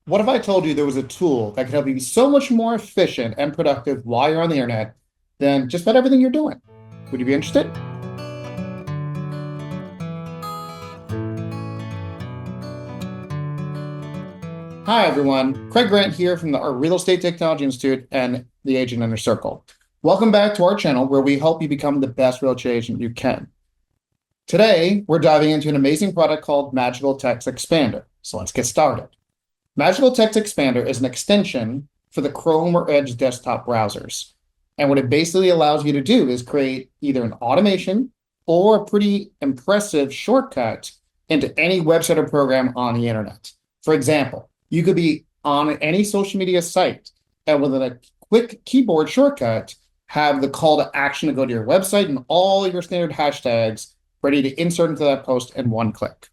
What if I told you there was a tool that could help you be so much more efficient and productive while you're on the internet than just about everything you're doing? Would you be interested? Hi, everyone. Craig Grant here from our Real Estate Technology Institute and the Agent Inner Circle. Welcome back to our channel where we help you become the best real estate agent you can. Today, we're diving into an amazing product called Magical Text Expander. So let's get started. Magical Text Expander is an extension for the Chrome or Edge desktop browsers. And what it basically allows you to do is create either an automation or a pretty impressive shortcut into any website or program on the internet. For example, you could be on any social media site and with a quick keyboard shortcut, have the call to action to go to your website and all your standard hashtags ready to insert into that post in one click.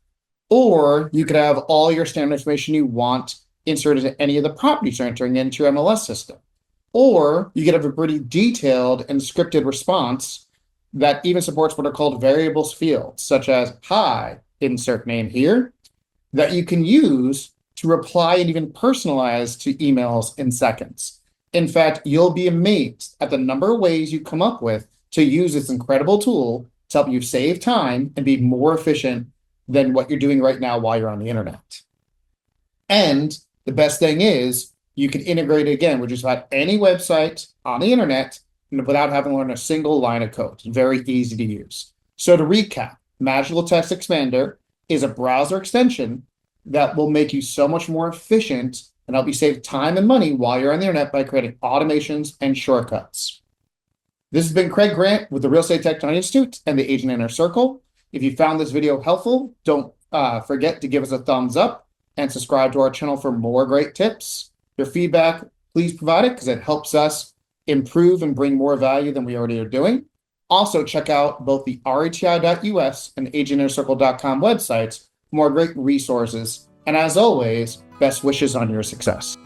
Or you could have all your standard information you want inserted into any of the properties you're entering into your MLS system. Or you could have a pretty detailed and scripted response that even supports what are called variables fields, such as, hi, insert name here, that you can use to reply and even personalize to emails in seconds. In fact, you'll be amazed at the number of ways you come up with to use this incredible tool to help you save time and be more efficient than what you're doing right now while you're on the internet. And the best thing is you can integrate it again with just about any website on the internet without having to learn a single line of code. It's very easy to use. So to recap, Magical Text Expander is a browser extension that will make you so much more efficient and help you save time and money while you're on the internet by creating automations and shortcuts. This has been Craig Grant with the Real Estate Technology Institute and the Agent Inner Circle. If you found this video helpful, don't forget to give us a thumbs up and subscribe to our channel for more great tips. Your feedback, please provide it because it helps us improve and bring more value than we already are doing. Also, check out both the reti.us and agentinnercircle.com websites for more great resources. And as always, best wishes on your success.